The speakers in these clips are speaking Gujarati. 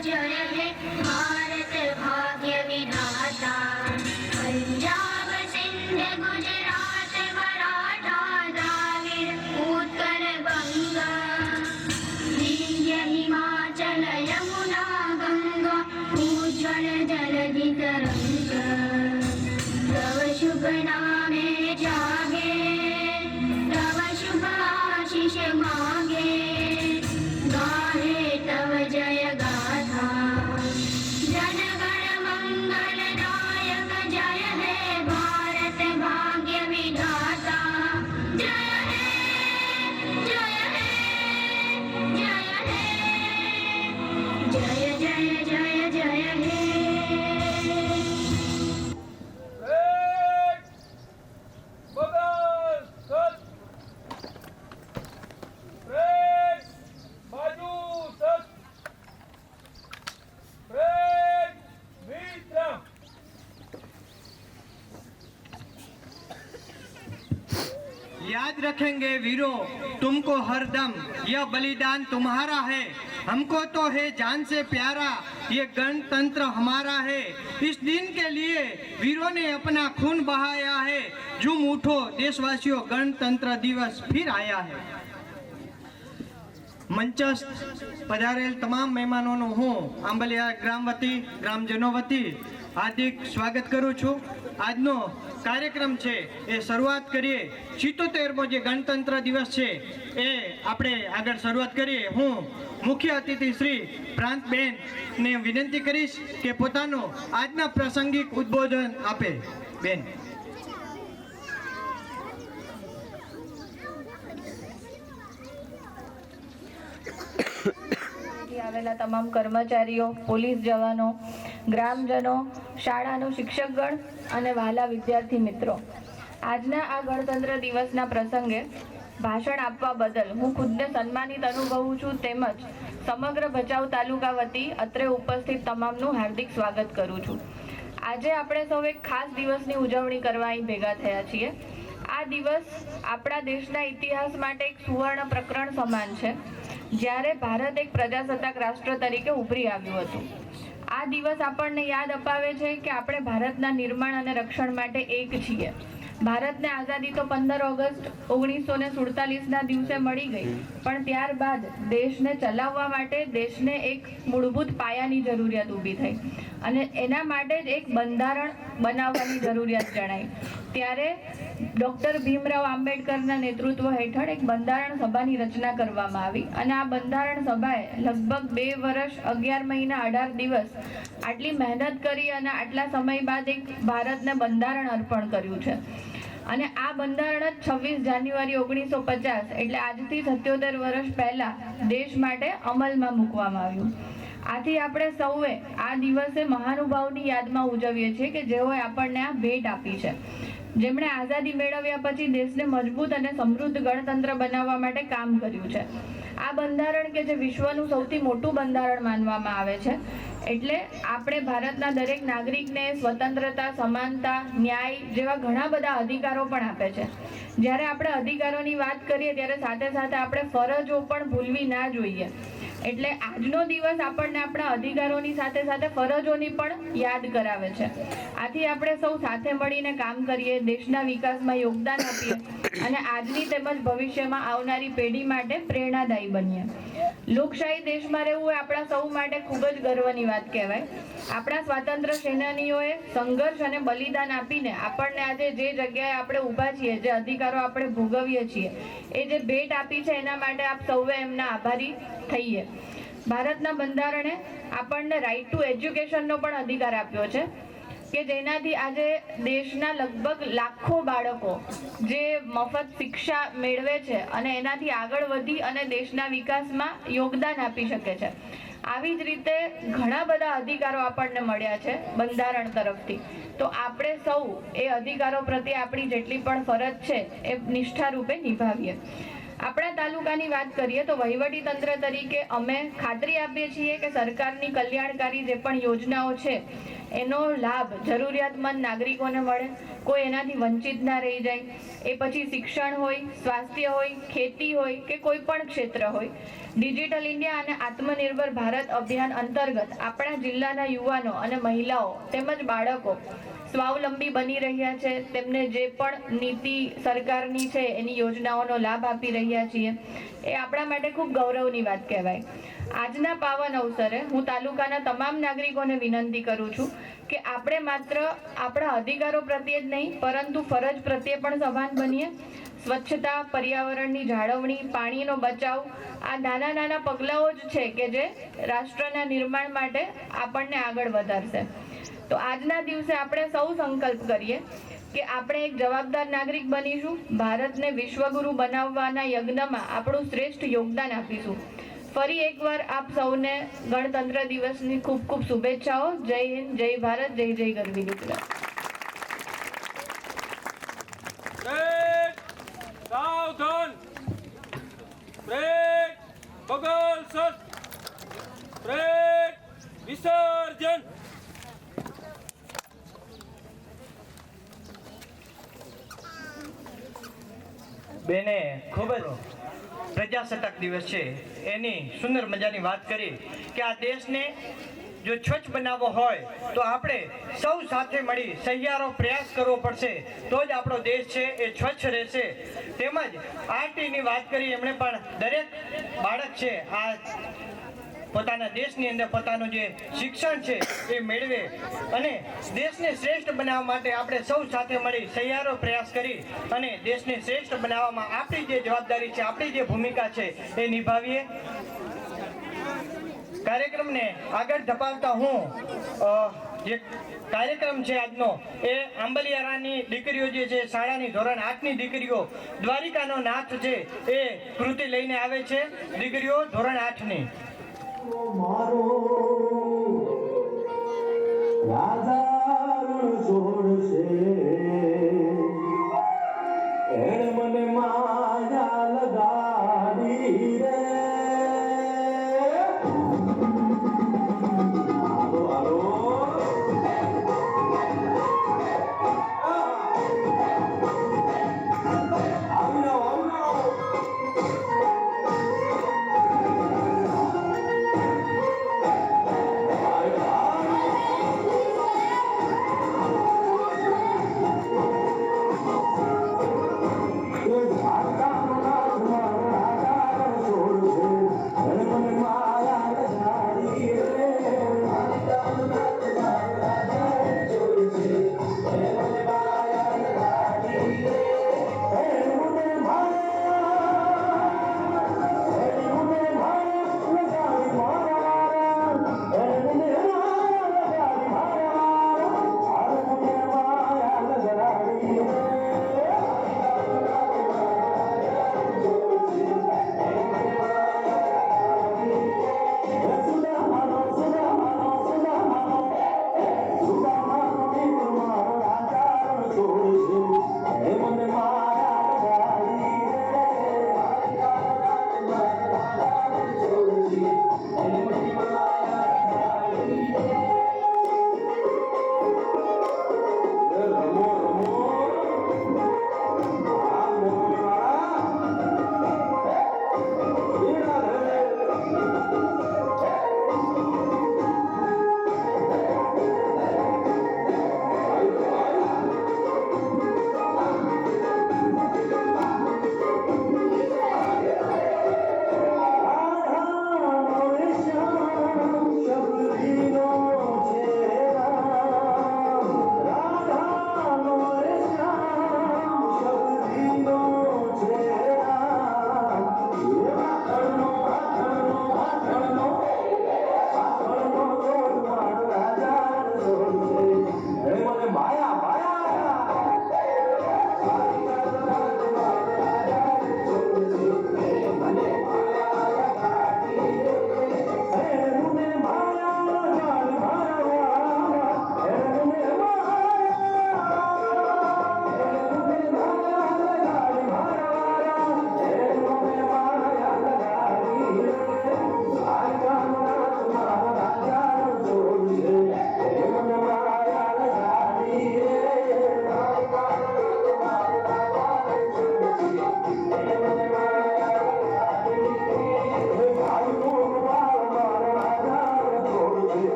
जय हे भारत भाग्य विधाता। पंजाब सिंध गुजरात मराठा द्राविड़ उत्कल बंगा, विंध्य हिमाचल यमुना गंगा, उज्ज्वल जलधि तरंगा। तव शुभ नामे जागे, तव शुभ आशीष मांगे, गाहे तव जय गाथा। जन गण मंगल नायक जय हे भारत भाग्य विधाता। जय हे जय हे जय हे, जय जय जय जय हे। याद रखेंगे वीरों तुमको हरदम, यह बलिदान तुम्हारा है, हमको तो है जान से प्यारा, ये गणतंत्र हमारा है। इस दिन के लिए वीरों ने अपना खून बहाया है, झूम उठो देशवासियों, गणतंत्र दिवस फिर आया है। मंचस्थ पधारेल તમામ મહેમાનોનું હું આંબલિયા ગ્રામ વતી ગ્રામજનો વતી હાર્દિક સ્વાગત કરું છું। આજનો કાર્યક્રમ છે એ શરૂઆત કરીએ 77મો જે ગણતંત્ર દિવસ છે એ આપણે આગળ શરૂઆત કરીએ। હું મુખ્ય અતિથિ શ્રી પ્રાંતબેનને વિનંતી કરીશ કે પોતાનું આજના પ્રાસંગિક ઉદ્બોધન આપે। બેન આવેલા તમામ કર્મચારીઓ, પોલીસ જવાનો, ગ્રામજનો, શાળાનો શિક્ષકગણ અને વહાલા વિદ્યાર્થી મિત્રો, આજના આ ગણતંત્ર દિવસના પ્રસંગે ભાષણ આપવા બદલ હું ખુદને સન્માનિત અનુભવું છું, તેમજ સમગ્ર ભચાઉ તાલુકા વતી અત્રે ઉપસ્થિત તમામનું હાર્દિક સ્વાગત કરું છું। આજે આપણે સૌ એક ખાસ દિવસની ઉજવણી કરવા અહીં ભેગા થયા છીએ। આ દિવસ આપણા દેશના ઇતિહાસ માટે એક સુવર્ણ પ્રકરણ સમાન છે, જ્યારે ભારત એક પ્રજાસત્તાક રાષ્ટ્ર તરીકે ઉભરી આવ્યું હતું। આ દિવસ આપણને યાદ અપાવે છે કે આપણે ભારતના નિર્માણ અને રક્ષણ માટે એક છીએ। ભારતને આઝાદી તો 15 ઓગસ્ટ 1947ના દિવસે મળી ગઈ, પણ ત્યારબાદ દેશને ચલાવવા માટે દેશને એક મૂળભૂત પાયાની જરૂરિયાત ઊભી થઈ અને એના માટે જ એક બંધારણ બનાવવાની જરૂરિયાત જણાઈ। ત્યારે ડૉક્ટર ભીમરાવ આંબેડકરના નેતૃત્વ હેઠળ એક બંધારણ સભાની રચના કરવામાં આવી અને આ બંધારણ સભાએ લગભગ 2 વર્ષ 11 મહિના 18 દિવસ આટલી મહેનત કરી અને આટલા સમય બાદ એક ભારતને બંધારણ અર્પણ કર્યું છે। અને આ બંધારણ જ 26 જાન્યુઆરી 1950 એટલે આજથી 77 વર્ષ પહેલા દેશ માટે અમલમાં મૂકવામાં આવ્યું। આથી આપણે સૌએ આ દિવસે મહાનુભાવની યાદમાં ઉજવીએ છીએ કે જેઓએ આપણને આ ભેટ આપી છે, જેમણે આઝાદી મેળવ્યા પછી દેશને મજબૂત અને સમૃદ્ધ ગણતંત્ર બનાવવા માટે કામ કર્યું છે। આ બંધારણ કે જે વિશ્વનું સૌથી મોટું બંધારણ માનવામાં આવે છે, એટલે આપણે ભારતના દરેક નાગરિકને સ્વતંત્રતા, સમાનતા, ન્યાય જેવા ઘણા બધા અધિકારો પણ આપે છે। જ્યારે આપણે અધિકારોની વાત કરીએ ત્યારે સાથે સાથે આપણે ફરજો પણ ભૂલવી ના જોઈએ। એટલે આજનો દિવસ આપણને આપણા અધિકારોની સાથે સાથે ફરજોની પણ યાદ કરાવે છે। આથી આપણે સૌ સાથે મળીને કામ કરીએ, દેશના વિકાસમાં યોગદાન આપીએ અને આજની તેમજ ભવિષ્યમાં આવનારી પેઢી માટે પ્રેરણાદાયી બનીએ। લોકશાહી દેશમાં રહેવું એ આપણા સૌ માટે ખૂબ જ ગર્વની વાત કહેવાય। આપણા સ્વાતંત્ર્ય સેનાનીઓએ સંઘર્ષ અને બલિદાન આપીને આપણને આજે જે જગ્યાએ આપણે ઊભા છીએ, જે અધિકારો આપણે ભોગવીએ છીએ, એ જે ભેટ આપી છે એના માટે આપ સૌએ એમના આભારી થઈએ। ભારતના બંધારણે આપણને રાઇટ ટુ એજ્યુકેશનનો પણ અધિકાર આપ્યો છે કે જેનાથી આજે દેશના લગભગ લાખો બાળકો જે મફત શિક્ષા મેળવે છે અને એનાથી આગળ વધી અને દેશના વિકાસમાં યોગદાન આપી શકે છે। આવી જ રીતે ઘણા બધા અધિકારો આપણને મળ્યા છે બંધારણ તરફથી। તો આપણે સૌ એ અધિકારો પ્રત્યે આપણી જેટલી પણ ફરજ છે એ નિષ્ઠારૂપે નિભાવીએ। આપણા તાલુકાની વાત કરીએ તો વહીવટી તંત્ર તરીકે અમે ખાતરી આપીએ છીએ કે સરકારની કલ્યાણકારી જે પણ યોજનાઓ છે એનો લાભ જરૂરિયાતમંદ નાગરિકોને મળે, કોઈ એનાથી વંચિત ના રહી જાય। એ પછી શિક્ષણ હોય, સ્વાસ્થ્ય હોય, ખેતી હોય કે કોઈ પણ ક્ષેત્ર હોય, ડિજિટલ ઇન્ડિયા અને આત્મનિર્ભર ભારત અભિયાન અંતર્ગત આપણા જિલ્લાના યુવાનો અને મહિલાઓ તેમજ બાળકો સ્વાવલંબી બની રહ્યા છે. તેમને જે પણ નીતિ સરકારની છે એની યોજનાઓનો લાભ આપી રહ્યા છીએ એ આપણા માટે ખૂબ ગૌરવની વાત કહેવાય. આજના પાવન અવસરે હું તાલુકાના તમામ નાગરિકોને વિનંતી કરું છું કે આપણે માત્ર આપણા અધિકારો પ્રત્યે જ નહીં પરંતુ ફરજ પ્રત્યે પણ સભાન બનીએ. સ્વચ્છતા, પર્યાવરણની જાળવણી, પાણીનો બચાવ આ નાના નાના પગલાઓ જ છે કે જે રાષ્ટ્રના નિર્માણ માટે આપણને આગળ વધારશે. તો આજના દિવસે આપણે સૌ સંકલ્પ કરીએ કે આપણે એક જવાબદાર નાગરિક બનીશું. ભારતને વિશ્વગુરુ બનાવવાના યજ્ઞમાં આપણું શ્રેષ્ઠ યોગદાન આપીશું. ફરી એકવાર આપ સૌને ગણતંત્ર દિવસની ખૂબ ખૂબ શુભેચ્છાઓ. જય હિન્દ, જય ભારત, જય જય ગરવી ગુજરાત. સાવધાન, બ્રેક, બગલ સર, બ્રેક, વિસર્જન. બેને ખૂબ જ પ્રજાસત્તાક દિવસ છે એની સુંદર મજાની વાત કરી કે આ દેશને જો સ્વચ્છ બનાવવો હોય તો આપણે સૌ સાથે મળી સહિયારો પ્રયાસ કરવો પડશે તો જ આપણો દેશ છે એ સ્વચ્છ રહેશે. તેમજ આરટીની વાત કરી એમણે પણ દરેક બાળક છે આ પોતાના દેશની અંદર પોતાનું જે શિક્ષણ છે એ મેળવે અને દેશને શ્રેષ્ઠ બનાવવા માટે આપણે સૌ સાથે મળી સહિયારો પ્રયાસ કરી અને દેશને શ્રેષ્ઠ બનાવવામાં આપણી જે જવાબદારી છે, આપણી જે ભૂમિકા છે એ નિભાવીએ. કાર્યક્રમને આગળ ધપાવતા હું જે કાર્યક્રમ છે આજનો એ આંબલિયારાની દીકરીઓ જે છે શાળાની ધોરણ 8ની દીકરીઓ દ્વારિકાનો નાથ છે એ કૃતિ લઈને આવે છે. દીકરીઓ ધોરણ 8ની. મારો રાજા રણ છોડશે એણે મને માયા લગાડી રે. હાલો હાલો આવી જાઓ, આવી જાઓ.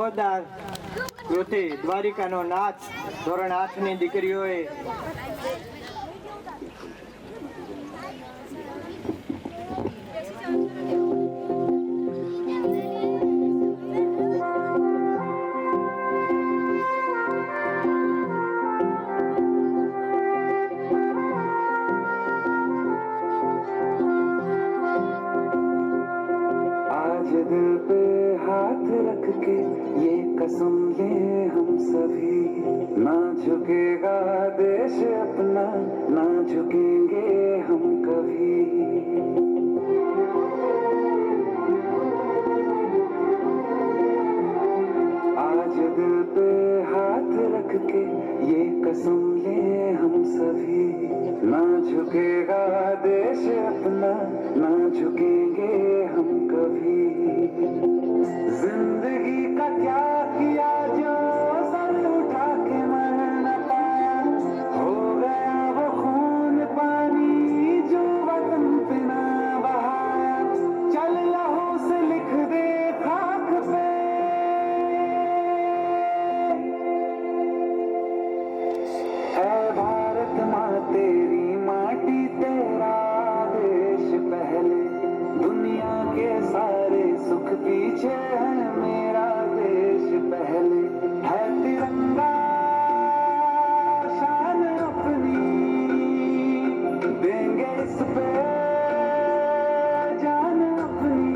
જોરદાર કૃતિ દ્વારિકાનો નાચ ધોરણ 8 ની દીકરીઓએ आज दिल पे हाथ रख के ये कसम ले हम सभी, ना झुकेगा देश अपना, ना झुकेंगे हम कभी। आज दिल पे हाथ रख के ये कसम ले हम सभी, ना झुकेगा देश अपना, ना झुकेंगे हम कभी। जिंदगी का क्या किया जो सर उठा के मर न पाया, हो गया वो खून पानी जो वतन पे ना बहाया। चल लहू से लिख दे खाक पे, है भारत माँ तेरी माटी तेरा देश पहले, दुनिया के सारे सुख पीछे है मेरा देश पहले। है तिरंगा शान अपनी, देंगे इस पे जान अपनी।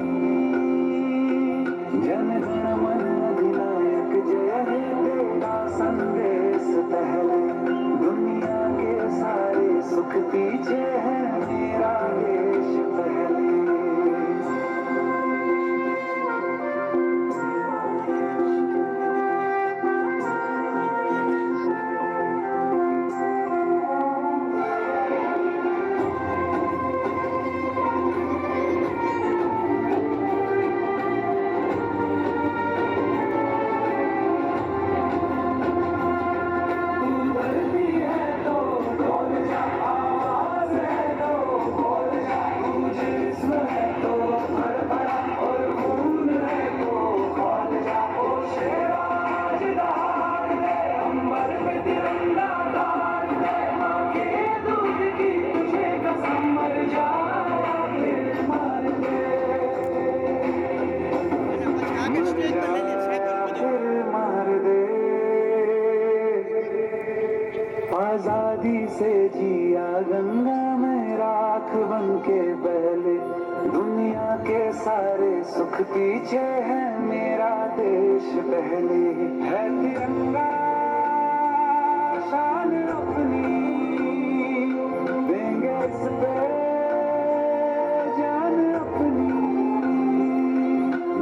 जन गण मन अधिनायक जय हे तेरा संदेश पहले, दुनिया के सारे सुख पीछे है मेरा देश पहले। आजादी से जिया गंगा में राख बन के बहले, दुनिया के सारे सुख पीछे है मेरा देश पहले। है तिरंगा शान अपनी, देंगे इस पे जान अपनी।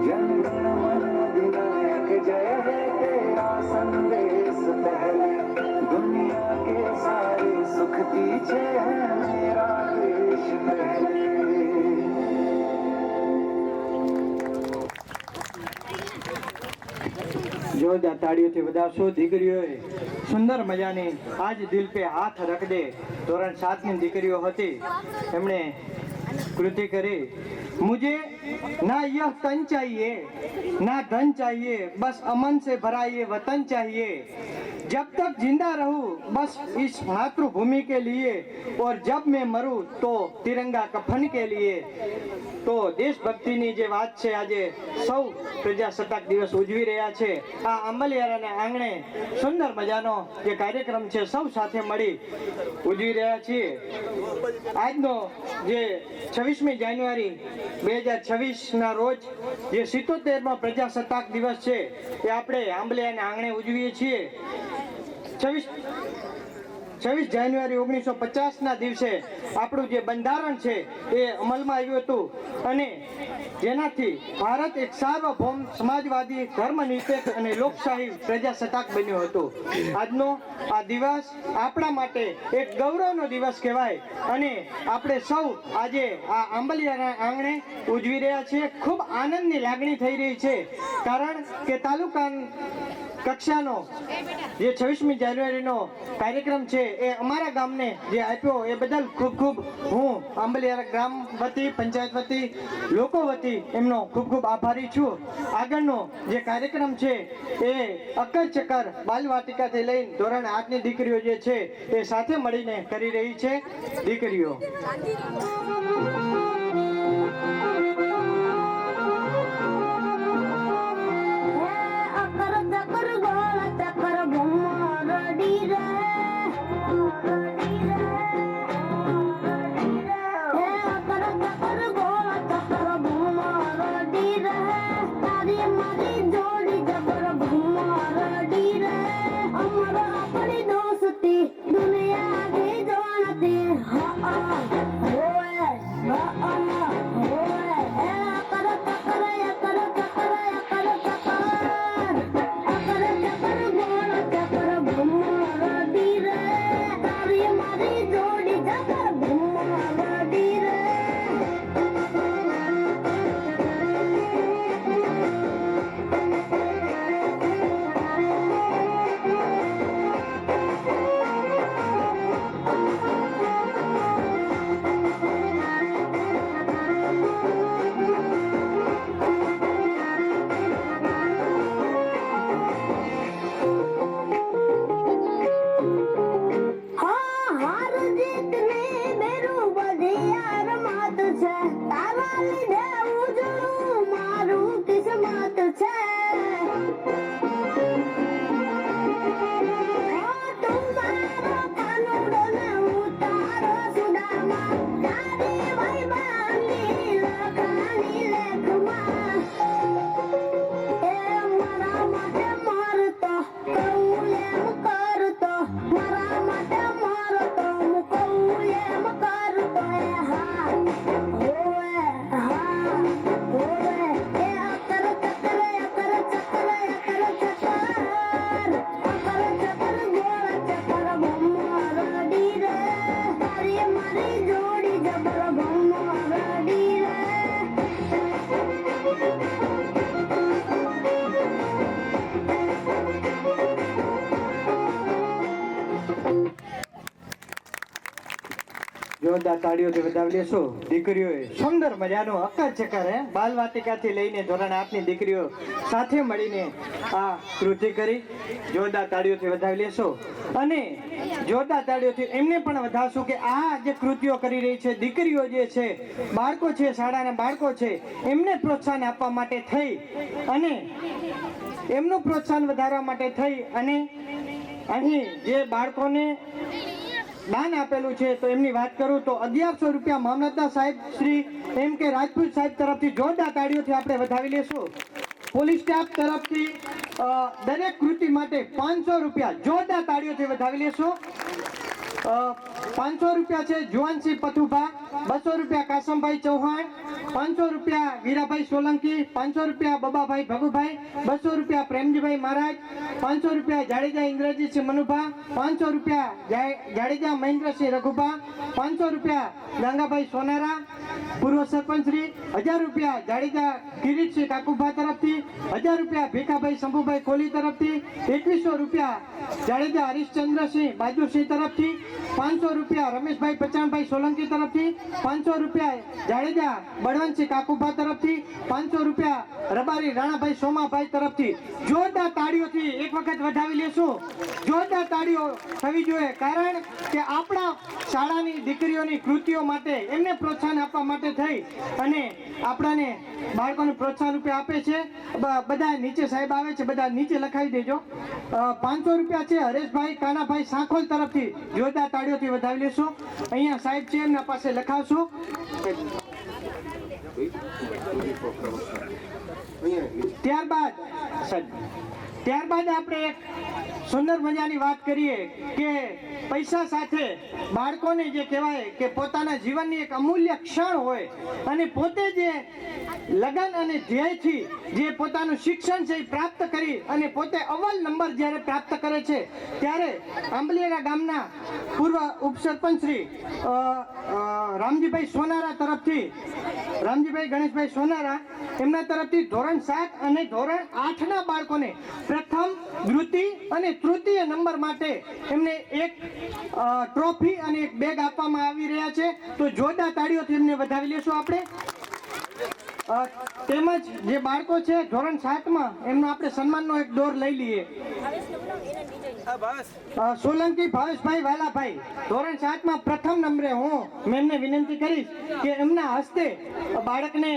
जन गण मन अधिनायक जय है तेरा संदेश पहले, दुनिया के सारे सुख पीछे है मेरा देश पहले। જોરદાર તાળીઓથી વધાવશો દીકરીઓએ સુંદર મજાની આજ દિલ પે હાથ રખ દે ધોરણ 7 ની દીકરીઓ હતી એમણે કૃતિ કરી। मुझे ना यह तन चाहिए ना धन चाहिए, बस अमन से भरा ये वतन चाहिए। जब तक जिंदा रहूं बस इस मातृभूमि के लिए, और जब मैं मरूं तो तिरंगा कफन के लिए। તો દેશભક્તિની જે વાત છે આજે સૌ પ્રજાસત્તાક દિવસ ઉજવી રહ્યા છે। આ આંબલિયારાના આંગણે સુંદર મજાનો જે કાર્યક્રમ છે સૌ સાથે મળી ઉજવી રહ્યા છીએ। આજનો જે 26મી જાન્યુઆરી 2026ના રોજ જે 77મો પ્રજાસત્તાક દિવસ છે એ આપણે આંબલિયાના આંગણે ઉજવીએ છીએ। 26 જાન્યુઆરી 1950ના દિવસે આપણું જે બંધારણ છે એ અમલમાં આવ્યું હતું અને જેનાથી ભારત એક સાર્વભૌમ સમાજવાદી ધર્મનિરપેક્ષ અને લોકશાહી પ્રજાસત્તાક બન્યું હતું। આજનો આ દિવસ આપણા માટે એક ગૌરવનો દિવસ કહેવાય અને આપણે સૌ આજે આ આંબલિયાના આંગણે ઉજવી રહ્યા છીએ। ખૂબ આનંદની લાગણી થઈ રહી છે કારણ કે કક્ષાનો જે 26મી જાન્યુઆરીનો કાર્યક્રમ છે એ અમારા ગામને જે આપ્યો એ બદલ ખૂબ ખૂબ હું આંબલિયા ગ્રામ વતી, પંચાયત વતી, લોકો વતી એમનો ખૂબ ખૂબ આભારી છું. આગળનો જે કાર્યક્રમ છે એ અક્કર ચક્કર બાલવાટિકાથી લઈને ધોરણ 8ની દીકરીઓ જે છે એ સાથે મળીને કરી રહી છે. દીકરીઓ જોરદાર તાળીઓથી વધાવી લેશો. દીકરીઓએ સુંદર મજાનો અક્કર ચક્કર બાલવાટિકાથી લઈને ધોરણ 8ની દીકરીઓ સાથે મળીને આ કૃતિ કરી. જોરદાર તાળીઓથી વધાવી લેશો અને જોરદાર તાળીઓથી એમને પણ વધારશું કે આ જે કૃતિઓ કરી રહી છે દીકરીઓ જે છે, બાળકો છે, શાળાના બાળકો છે, એમને પ્રોત્સાહન આપવા માટે થઈ અને એમનું પ્રોત્સાહન વધારવા માટે થઈ અને અહીં જે બાળકોને દાન આપેલું છે તો એમની વાત કરું તો 1100 રૂપિયા મામલતદાર સાહેબ શ્રી એમ કે રાજપૂત સાહેબ તરફથી જોરદાર તાળીઓથી આપણે વધાવી લેશું. પોલીસ સ્ટાફ તરફથી દરેક કૃતિ માટે 500 રૂપિયા જોરદાર તાળીઓથી વધાવી લેશો. 500 રૂપિયા છે જુવાનસિંહ પથુભા, 200 રૂપિયા કાસમભાઈ ચૌહાણ, 500 રૂપિયા વીરાભાઈ સોલંકી, 500 રૂપિયા બબાભાઈ ભગુભાઈ, 200 રૂપિયા પ્રેમજીભાઈ મહારાજ, 500 રૂપિયા જાડેજા ઇન્દ્રજીતસિંહ મનુભા, 500 રૂપિયા જાડેજા મહેન્દ્રસિંહ રઘુભા, 500 રૂપિયા ગંગાભાઈ સોનારા પૂર્વ સરપંચ શ્રી, 1000 રૂપિયા જાડેજા કિરીટસિંહ કાકુભા તરફથી, 1000 રૂપિયા ભીખાભાઈ શંભુભાઈ કોહલી તરફથી, 2100 રૂપિયા જાડેજા હરીશચંદ્રસિંહ બાજુસિંહ તરફથી, 500 રૂપિયા રમેશભાઈ પચાણભાઈ સોલંકી તરફથી, 500 રૂપિયા જાડેજા બળવંતસિંહ કાકુભા તરફથી, 500 રૂપિયા રબારી રાણાભાઈ સોમાભાઈ તરફથી. જોરદાર તાળીઓથી એક વખત વધાવી લેશું. જોરદાર તાળીઓ થવી જોઈએ, કારણ કે આપણા શાળાની દીકરીઓની કૃતિઓ માટે એમને પ્રોત્સાહન આપવા માટે થઈ અને આપણાને બાળકોને પ્રોત્સાહન રૂપે આપે છે. બધા નીચે સાહેબ આવે છે, બધા નીચે લખાવી દેજો. 500 રૂપિયા છે હરેશભાઈ કાનાભાઈ સાંખોલ તરફથી. જોરદાર તાળીઓથી વધાવી લેશો. અહીંયા સાહેબ છે એમના પાસે લખાવશો. ત્યારબાદ આપણે એક સુંદર મજાની વાત કરીએ કે પૈસા સાથે બાળકોને જે કહેવાય કે પોતાના જીવનની એક અમૂલ્ય ક્ષણ હોય અને પોતે જે લગન અને ધ્યેયથી જે પોતાનું શિક્ષણ છે એ પ્રાપ્ત કરી અને પોતે અવ્વલ નંબર જ્યારે પ્રાપ્ત કરે છે ત્યારે આંબલિયા ગામના પૂર્વ ઉપસરપંચ શ્રી રામજીભાઈ સોનારા તરફથી, રામજીભાઈ ગણેશ ગણેશભાઈ સોનારા એમના તરફથી ધોરણ 7 અને ધોરણ 8ના બાળકોને પ્રથમ, દ્વિતીય અને તૃતીય નંબર માટે એમને એક ટ્રોફી અને એક બેગ આપવામાં આવી રહ્યા છે. તો જોરદાર તાળીઓથી એમને વધાવી લેશું આપણે. તેમજ જે બાળકો છે ધોરણ 7માં એમનો આપણે સન્માનનો એક દોર લઈ લઈએ. સોલંકી ભાવેશભાઈ વાલાભાઈ ધોરણ 7માં પ્રથમ નંબરે. હું મેમને વિનંતી કરીશ કે એમના હસ્તે બાળકને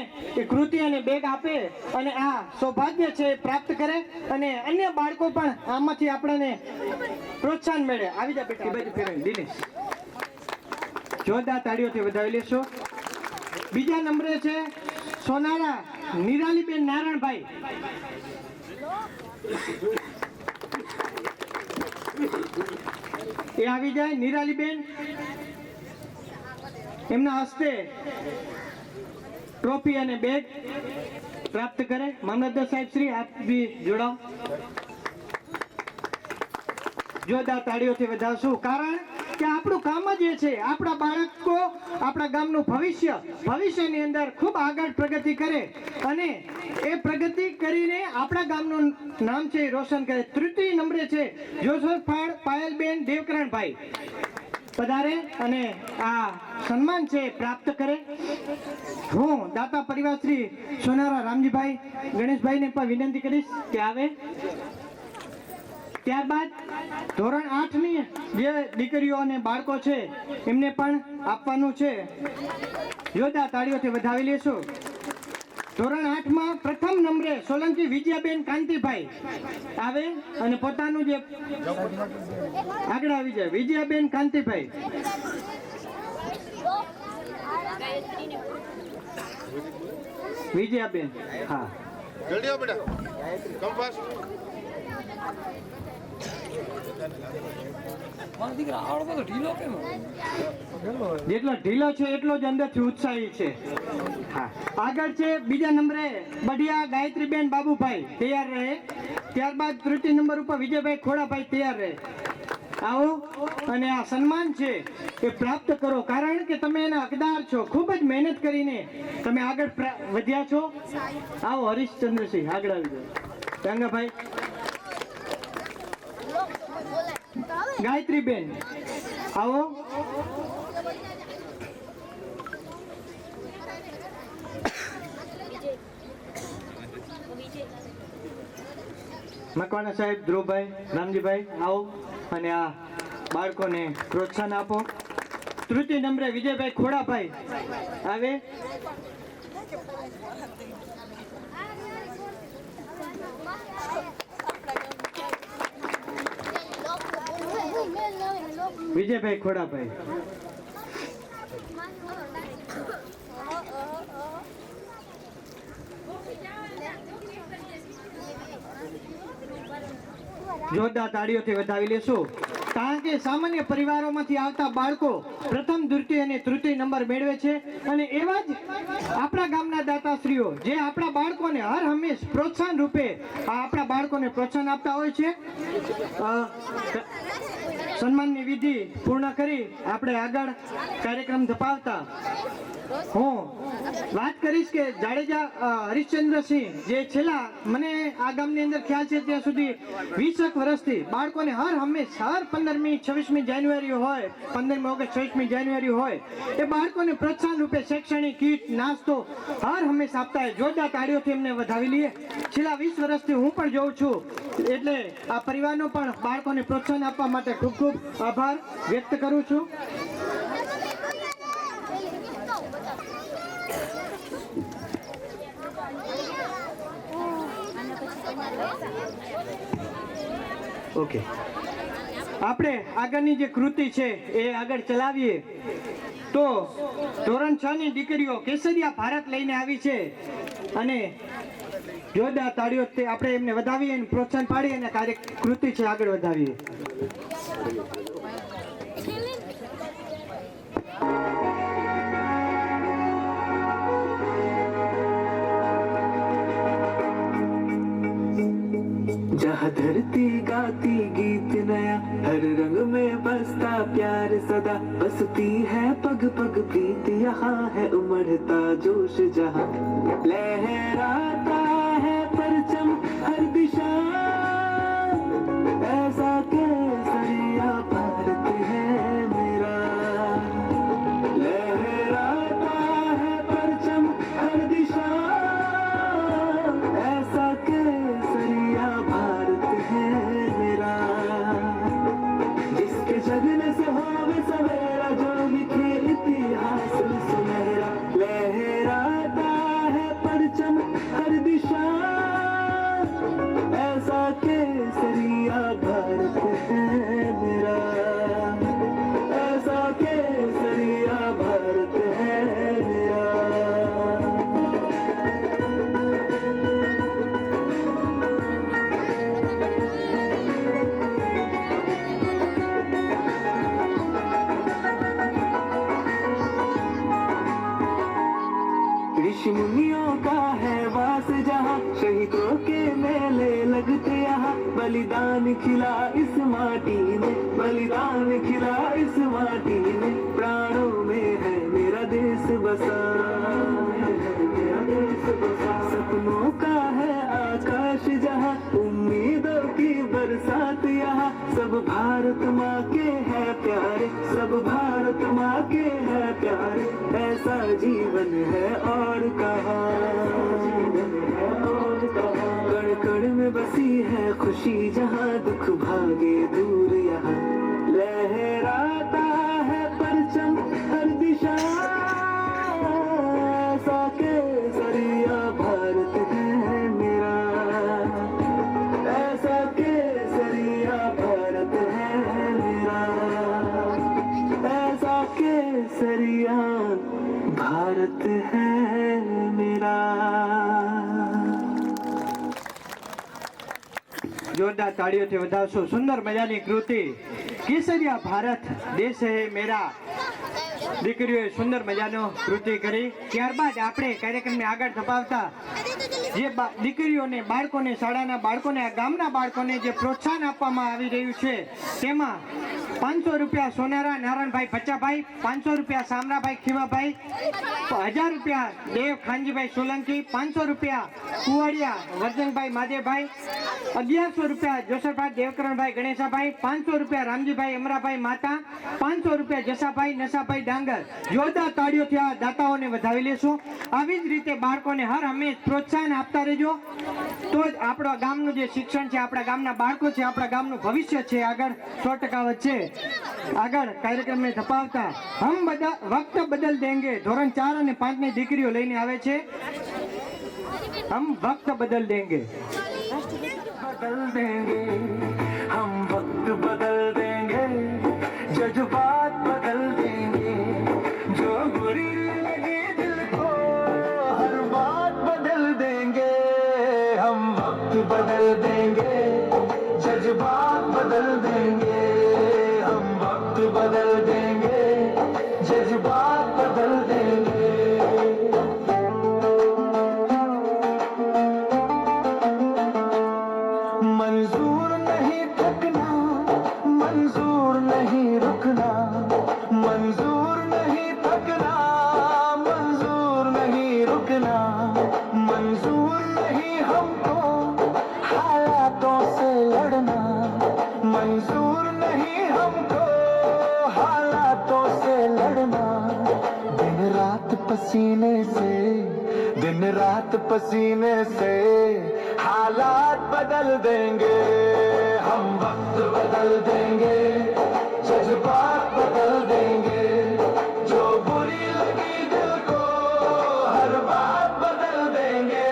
કૃતિ અને બેગ આપે અને આ સૌભાગ્ય છે એ પ્રાપ્ત કરે અને અન્ય બાળકો પણ આમાંથી આપણને પ્રોત્સાહન મળે. આવી જા બેટા, બાજુ ફેરવી દિનેશ. જોરદાર તાળીઓથી વધાવી લેશો. બીજા નંબરે છે સોનારા નિરાલીબેન નારાયણભાઈ. એ આવી જાય નિરાલીબેન. એમના હસ્તે ટ્રોફી અને બેગ પ્રાપ્ત કરે. મામલતદાર સાહેબ શ્રી આપ બી જોડાઓ. જોરદાર તાળીઓથી વધાવશું. કારણ કે આપણું કામ જ એ છે આપણા બાળકો આપણા ગામનું ભવિષ્યની અંદર ખૂબ આગળ પ્રગતિ કરે અને એ પ્રગતિ કરીને આપણા ગામનું નામ છે એ રોશન કરે. તૃતીય નંબરે છે જોસફાળ પાયલબેન દેવકરણભાઈ. પધારે અને આ સન્માન છે પ્રાપ્ત કરે. હું દાતા પરિવાર શ્રી સોનારા રામજીભાઈ ગણેશભાઈને પણ વિનંતી કરીશ કે આવે. ત્યારબાદ ધોરણ 8ની જે દીકરીઓ અને બાળકો છે એમને પણ આપવાનું છે. જોરદાર તાળીઓથી વધાવી લેશો. ધોરણ 8માં પ્રથમ નંબરે સોલંકી વિજયાબેન કાંતિભાઈ આવે અને પોતાનું જે આગળ આવી જાય. વિજયાબેન કાંતિભાઈ. વિજયાબેન, હા જલ્દી આવો બેટા, કમ ફાસ્ટ. જેટલો ઢીલો છે એટલો જ અંદરથી ઉત્સાહી છે. હા, આગળ છે બીજા નંબરે બઢિયા ગાયત્રીબેન બાબુભાઈ. તૈયાર રહે. ત્યારબાદ તૃતીય નંબર ઉપર વિજયભાઈ ખોડાભાઈ. તૈયાર રહે. આવો અને આ સન્માન છે એ પ્રાપ્ત કરો. કારણ કે તમે એના હકદાર છો. ખૂબ જ મહેનત કરીને તમે આગળ વધ્યા છો. આવો હરીશચંદ્રસિંહ આગળ આવી જાઓ. ગંગાભાઈ, ગાયત્રીબેન આવો. મકવાણા સાહેબ, ધ્રુવભાઈ, રામજીભાઈ આવો અને આ બાળકોને પ્રોત્સાહન આપો. તૃતીય નંબરે વિજયભાઈ ખોડાભાઈ આવે. વિજયભાઈ ખોડાભાઈ. જોરદાર તાળીઓથી વધાવી લેશું. કારણ કે સામાન્ય પરિવારોમાંથી આવતા બાળકો પ્રથમ, દ્વિતીય અને તૃતીય નંબર મેળવે છે અને એવા જ આપણા ગામના દાતાશ્રીઓ જે આપણા બાળકોને હર હંમેશ પ્રોત્સાહન રૂપે આપણા બાળકોને પ્રોત્સાહન આપતા હોય છે. સન્માનની વિધિ પૂર્ણ કરી આપણે આગળ કાર્યક્રમ ધપાવતા હું વાત કરીશ કે જાડેજા હરીશચંદ્રસિંહ જે છેલ્લા મને આ ગામની અંદર ખ્યાલ છે ત્યાં સુધી 20 વર્ષથી બાળકોને હર હંમેશ હર 15મી 26મી જાન્યુઆરી હોય, 15મી ઓગસ્ટ 26મી જાન્યુઆરી હોય એ બાળકોને પ્રોત્સાહન રૂપે શૈક્ષણિક કીટ, નાસ્તો હર હંમેશ આપતા હોય. જોરદાર તાળીઓથી એમને વધાવી લઈએ. છેલ્લા 20 વર્ષથી હું પણ જોઉં છું એટલે આ પરિવારનો પણ બાળકોને પ્રોત્સાહન આપવા માટે ખૂબ ખૂબ આભાર વ્યક્ત કરું છું. ઓકે, આપણે આગળની જે કૃતિ છે એ આગળ ચલાવીએ તો ધોરણ 6ની દીકરીઓ કેસરિયા ભારત લઈને આવી છે અને જોરદાર તાળીઓથી આપણે એમને વધાવીએ અને પ્રોત્સાહન પાડીએ અને કૃતિ છે આગળ વધાવીએ. जहाँ धरती गाती गीत नया, हर रंग में बसता प्यार सदा, बसती है पग पग प्रीत, यहाँ है उमड़ता जोश जहाँ. लहराता है परचम हर दिशा, ऐसा केसरिया भारत है मेरा। लहराता है परचम हर दिशा, ऐसा केसरिया भारत है मेरा। जिसके जगने से होवे सवेरा, जो लिखे इतिहास सुनहरा। लहराता है परचम हर दिशा, ऐसा केसरिया भारत है मेरा। ऐसा केसरिया भारत है मेरा। ऋषि मुनियों का है वास जहाँ, शहीदों के मेले लगते यहाँ। बलिदान खिला इस माटी में, बलिदान खिला इस माटी में। प्राणों में है मेरा देश बसा, सपनों का है आकाश जहाँ, उम्मीदों की बरसात यहाँ। सब भारत माँ के है प्यारे, सब भारत माँ के है प्यारे। ऐसा जीवन है और कहाँ, कण कण में बसी है खुशी जहाँ, दुख भागे दूर यहाँ। लहराता है परचम हर दिशा, ऐसा केसरिया भारत है मेरा। ऐसा केसरिया भारत है मेरा। ऐसा केसरिया भारत है मेरा। જોરદાર તાળીઓથી વધાવશો. સુંદર મજાની કૃતિ કેસરિયા ભારત દેશ હે મેરા. દીકરીઓએ સુંદર મજાનો કૃતિ કરી. ત્યારબાદ આપણે કાર્યક્રમને આગળ ધપાવતા જે દીકરીઓને, બાળકોને, શાળાના બાળકોને, આ ગામના બાળકોને જે પ્રોત્સાહન આપવામાં આવી રહ્યું છે તેમાં 500 રૂપિયા સોનારા નારાયણભાઈ ભચાભાઈ, 500 રૂપિયા સામરાભાઈ ખીમાભાઈ, 1000 રૂપિયા દેવ ખાનજીભાઈ સોલંકી, 500 રૂપિયા કુવાડિયા વર્ધનભાઈ માદેભાઈ, 1100 રૂપિયા જોસરભાઈ દેવકરણભાઈ ગણેશાભાઈ, 500 રૂપિયા રામજીભાઈ અમરાભાઈ માતા, 500 રૂપિયા જસાભાઈ નશાભાઈ ડાંગર. જોરદાર તાળીઓથી આ દાતાઓને વધાવી લેશું. આવી જ રીતે બાળકોને હર હંમેશ પ્રોત્સાહન આપતા રહેજો, તો જ આપણા ગામનું જે શિક્ષણ છે, આપણા ગામના બાળકો છે, આપણા ગામનું ભવિષ્ય છે આગળ 100% વધશે. આગળ કાર્યક્રમને ધપાવતા હમ બધા વક્ત બદલ દેંગે ધોરણ 4 અને 5 ની દીકરીઓ લઈને આવે છે. હમ વક્ત બદલ દેંગે, बदल देंगे हम, वक्त बदल देंगे, जज्बात बदल देंगे। जो बुरी लगे दिल को हर बात बदल देंगे। हम वक्त बदल देंगे, जज्बात बदल देंगे। हम वक्त बदल देंगे, जज्बात बदल देंगे। मंजूर नहीं थकना, मंजूर नहीं रुकना, मंजूर नहीं थकना, मंजूर नहीं रुकना। मंजूर नहीं हमको हालातों से लड़ना, मंजूर नहीं हमको हालातों से लड़ना। दिन रात पसीने से, दिन रात पसीने से हालात बदल देंगे। हम वक्त बदल देंगे, जज्बात बदल देंगे। जो बुरी लगी दिल को हर बात बदल देंगे।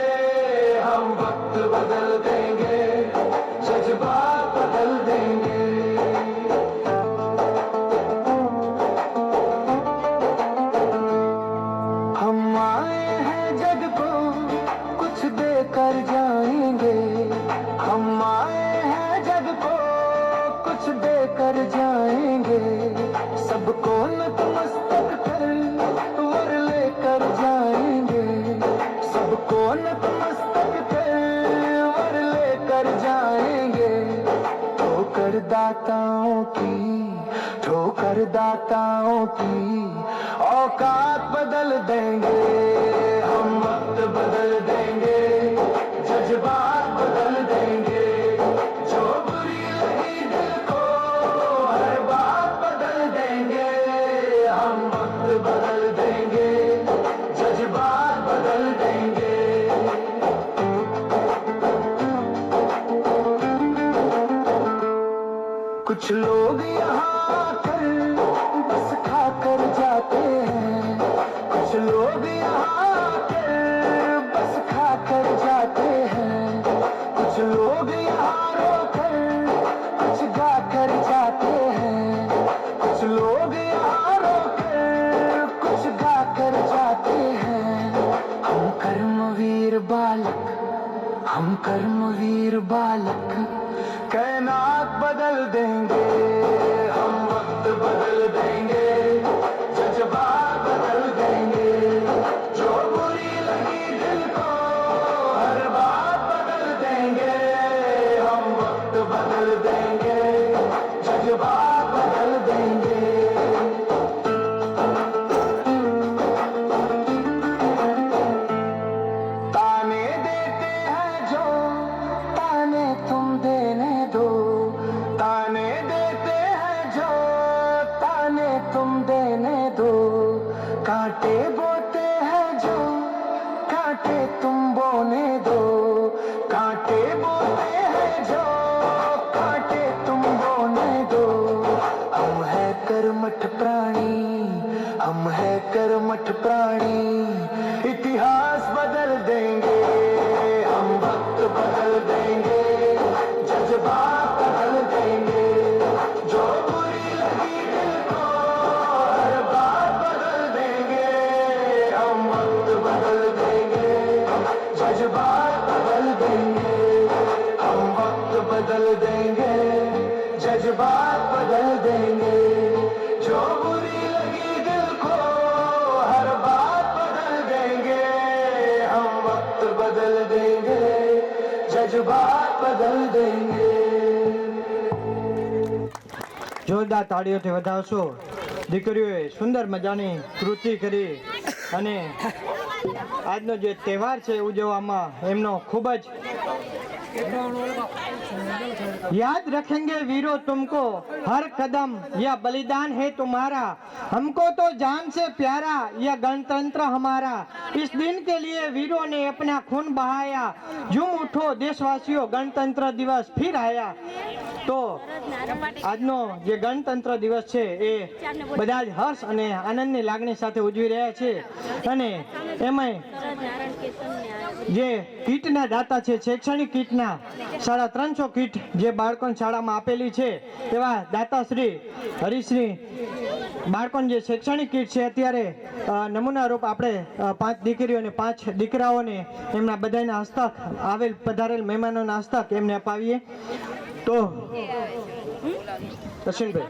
हम वक्त बदल देंगे, जज्बात बदल देंगे। हम आए हैं जग को कुछ देकर जाएंगे। हम आए हैं जग को कुछ देकर जाएंगे। सबको नतमस्तक कर वर लेकर जाएंगे। सबको नतमस्तक कर वर लेकर जाएंगे। ठोकर दाताओं की, ठोकर दाताओं की औकात बदल देंगे। हम वक्त बदल कुछ लोग यहाँ आकर बस खाकर जाते हैं, कुछ लोग यहाँ आकर बस खाकर जाते हैं, कुछ लोग यहाँ रोकर कुछ गाकर जाते हैं, कुछ लोग यहाँ रोकर कुछ गाकर जाते हैं। हम कर्मवीर बालक, हम कर्मवीर बालक कायनात बदल देंगे, हम वक्त बदल देंगे, जज्बात बदल देंगे, जो बुरी लगी दिल को हर बात बदल देंगे, हम वक्त बदल देंगे, जज्बात बदल देंगे। ताने देते हैं जो ताने तुम देने दो, ताने देते हैं जो ताने तुम देने दो, कांटे बोते हैं जो कांटे तुम बोने दो, कांटे बोते हैं जो कांटे तुम बोने दो। हम है कर्मठ प्राणी, हम है कर्मठ प्राणी, इतिहास बदल देंगे, हम वक्त बदल देंगे, जज्बात बदल देंगे, जो बुरी लगी दिल को हर बात बदल देंगे, हम वक्त बदल देंगे, जज्बात बदल देंगे, हम वक्त बदल देंगे, जज्बात बदल देंगे, जो बुरी लगी दिल को हर बात बदल देंगे, हम वक्त बदल देंगे, जज्बात बदल देंगे। જોરદાર તાળીઓથી વધાવશો। દીકરીઓએ સુંદર મજાની કૃતિ કરી અને આજનો જે તહેવાર છે ઉજવવામાં એમનો ખૂબ જ याद रखेंगे वीरों तुमको, हर कदम यह बलिदान है तुम्हारा, हमको तो जान से प्यारा यह गणतंत्र हमारा, इस दिन के लिए वीरों ने अपना खून बहाया, झूम उठो देशवासियों गणतंत्र दिवस फिर आया। तो આજનો જે ગણતંત્ર દિવસ છે એ બધા જ હર્ષ અને આનંદની લાગણી સાથે ઉજવી રહ્યા છે અને એમાંય જે કીટના દાતા છે, શૈક્ષણિક કીટના 350 કીટ જે બાળકોને શાળામાં આપેલી છે એવા દાતાશ્રી હરીશ્રી બાળકોને જે શૈક્ષણિક કીટ છે અત્યારે નમૂના રૂપ આપણે 5 દીકરીઓ અને 5 દીકરાઓને એમના બધાના હસ્તક આવેલ પધારેલ મહેમાનોના હસ્તક એમને અપાવીએ। તો દર્શનભાઈ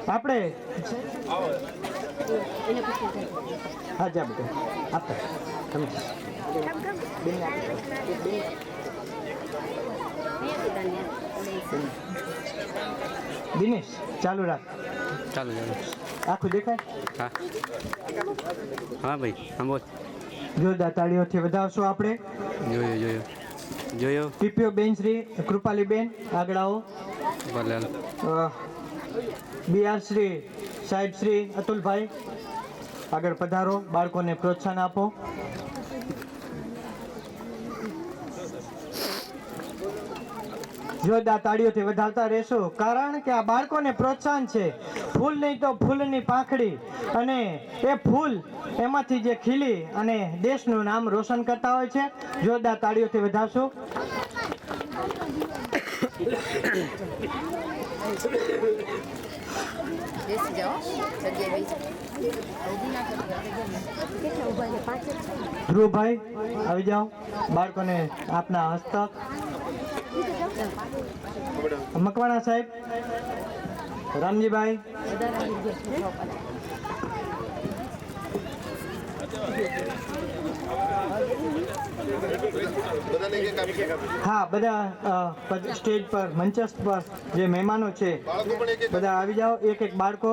આપણે હા જા બેટા આપતા તમે દિનેશ ચાલુ રાખ, ચાલો ચાલો આખું દેખાય? હા હા ભાઈ હા બોલ। જોરદાર તાળીઓથી વધાવશો આપણે। જોયો જોયો જોયો પીપીઓ બેન શ્રી કૃપાલીબેન આગળ આવો। ભલે બીઆર શ્રી સાહેબ શ્રી અતુલભાઈ આગળ પધારો, બાળકોને પ્રોત્સાહન આપો। જોરદાર તાળીઓથી વધાવતા રહેશો કારણ કે આ બાળકોને પ્રોત્સાહન છે, ફૂલ નહીં તો ફૂલની પાંખડી, અને એ ફૂલ એમાંથી જે ખીલી અને દેશનું નામ રોશન કરતા હોય છે। જોરદાર તાળીઓથી વધાવશો। ધ્રુવભાઈ આવી જાઓ, બાળકોને આપના હસ્તક। મકવાણા સાહેબ, રામજીભાઈ, હા બધા સ્ટેજ પર મંચસ્થ પર જે મહેમાનો છે બધા આવી જાઓ, એક એક બાળકો।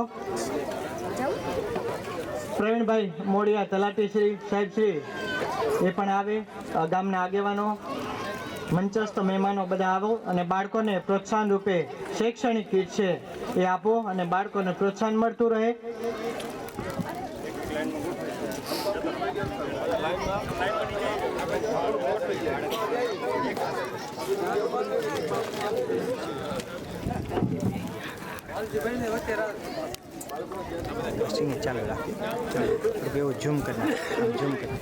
પ્રવીણભાઈ મોડિયા તલાટી શ્રી સાહેબ શ્રી એ પણ આવે, ગામના આગેવાનો, મંચસ્થ મહેમાનો બધા આવો અને બાળકોને પ્રોત્સાહન રૂપે શૈક્ષણિક કીટ છે એ આપો અને બાળકોને પ્રોત્સાહન મળતું રહે। ચાલુ રાખી એવું ઝૂમ કરી ઝૂમ કરી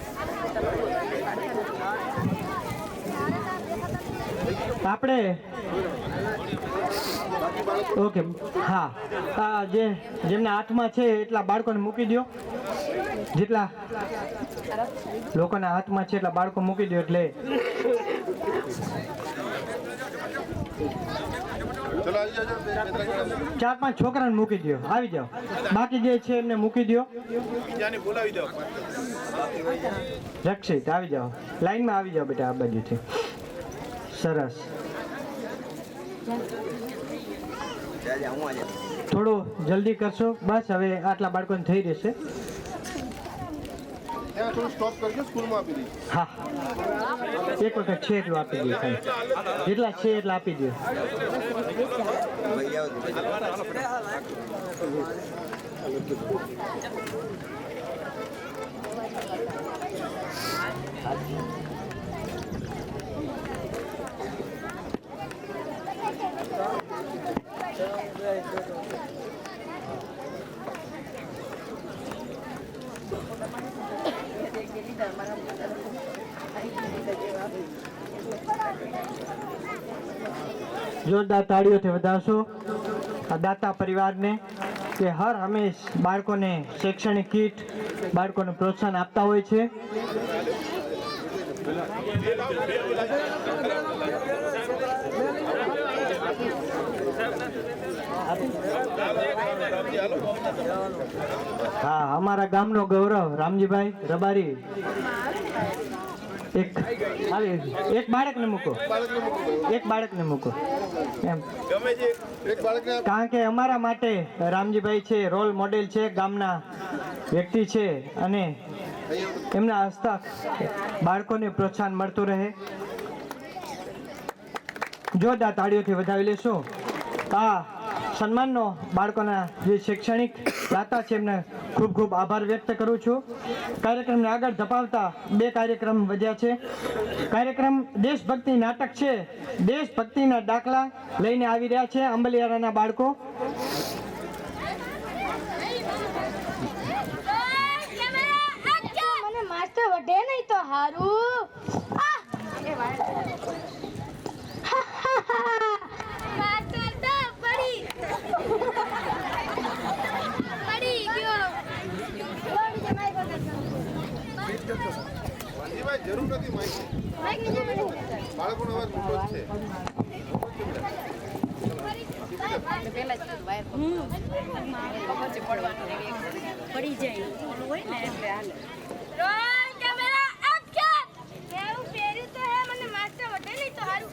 આપણે ઓકે હા જેમના હાથમાં છે એટલા બાળકોને મૂકી દો, જેટલા લોકોના હાથમાં છે એટલા બાળકો મૂકી દો. એટલે ચાર પાંચ છોકરાને મૂકી દો, આવી જાઓ. બાકી જે છે એમને મૂકી દો. રક્ષિત આવી જાઓ, લાઈનમાં આવી જાઓ બેટા, આ બાજુથી. સરસ. થોડું જલ્દી કરશો, બસ હવે આટલા બાળકોને થઈ રહેશે. હા, એક વખત છે એટલું આપી દો, જેટલા છે એટલા આપી દો. જોરદાર તાળીઓથી વધારશો આ દાતા પરિવારને કે હર હંમેશ બાળકોને શૈક્ષણિક કીટ, બાળકોને પ્રોત્સાહન આપતા હોય છે. હા, અમારા ગામનો ગૌરવ રામજીભાઈ રબારી. એક બાળકને મૂકો, એક બાળકને મૂકો એમ, કારણ કે અમારા માટે રામજીભાઈ છે, રોલ મોડેલ છે, ગામના વ્યક્તિ છે અને એમના હસ્તક બાળકોને પ્રોત્સાહન મળતું રહે. જોરદાર તાળીઓથી વધાવી લેશો. આ સન્માનનો બાળકોના જે શૈક્ષણિક દાતા છે એમને ખૂબ ખૂબ આભાર વ્યક્ત કરું છું. કાર્યક્રમને આગળ ધપાવતા બે કાર્યક્રમ વધ્યા છે. કાર્યક્રમ દેશભક્તિ નાટક છે, દેશભક્તિના દાખલા લઈને આવી રહ્યા છે આંબલિયારાના બાળકો. મને માસ્ટર વઢે નહીં તો હારું. માસ્ટર તો પડી ગયો. જરૂર નથી બાળકોનો અવાજ મોટો જ છે. પડી જાય હોય ને એટલે હાલે. Roll camera action. મેં પહેર્યું તો હે, મને માસ્ટર વઢે નહીં તો હારું.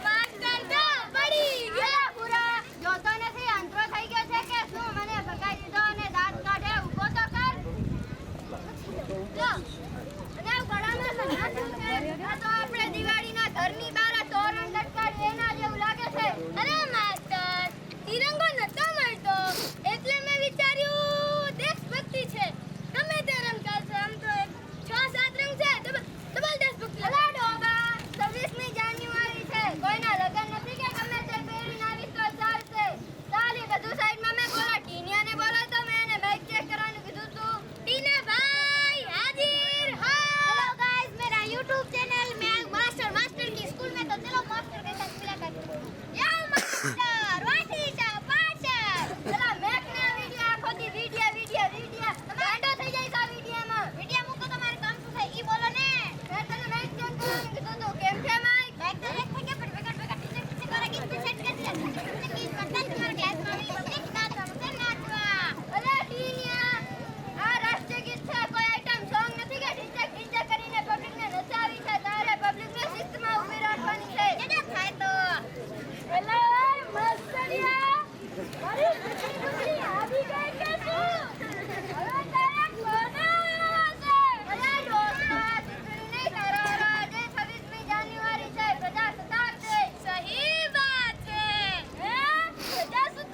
માસ્ટર તો પડી ગયો. પૂરા જોતો નથી, અંતરો થઈ ગયો છે કે શું? મને ભગાઈ દીધો અને દાંત કાઢે. ઊભો તો કર. જો અને ગળામાં સંઘાતું છે. આ તો આપણે દિવાળીના ઘરની બહાર તોરણ લટકાવ્યું એના જેવું લાગે છે. અરે માસ્ટર, તિરંગો નતો મળતો એટલે મેં વિચાર્યું દેશભક્તિ છે, ગમે તે રંગ ચાલશે. આમ તો 6-7 રંગ છે, ડબલ દેશભક્તિ. અલા ડોબા, 26મી જાન્યુઆરી છે, કોઈના લગન નથી કે ગમે તે પહેરીને આવીશ તો ચાલશે. ચાલ એ બધું સાઈડમાં. મેં બોલા ટીનિયાને બોલો તો મેં એને માઈક ચેક કરવાનું કીધું તું. ટીના ભાઈ हाजिर हाँ. हेलो गाइस, मेरा YouTube चैनल में मास्टर की स्कूल में, तो चलो मास्टर के साथ मुलाकात करो. या मास्टर वाटीचा पाचर. चला मैक ने वीडियो आखो दी वीडियो તમે એન્ડો થઈ જાય આ વીડિયોમાં. વીડિયો મૂકો તમારે કામ શું થાય ઈ બોલો ને. મેં તને માઈક ચેક કરવાનું કીધું તું. કેમ છે માઈક? માઈક તો એક થઈ ગયા, પણ ભેગા ટીચર દ્વારા ગીત સેટ કરી દીધા. તમને ગીત કરતા તમારા ક્લાસમાં આવી એક નાચવા. અરે ટીનિયા, આ રાષ્ટ્રીય ગીત છે, કોઈ આઈટમ સોંગ નથી કે ટીચર કરીને પબ્લિકને નચાવી છે. તારે પબ્લિકને શિસ્તમાં ઊભી રાખવાની છે. કેને થાય તો એલા મસ્તરિયા મારી બુદ્ધિ આવી ગઈ કે શું? હવે તારે બનાવવાનો છે. અરે ડોસા, ચૂંટણી નહીં તારા આજે 26મી જાન્યુઆરી છે, પ્રજાસત્તાક છે. સહી વાત છે. હે પ્રજાસત્તાક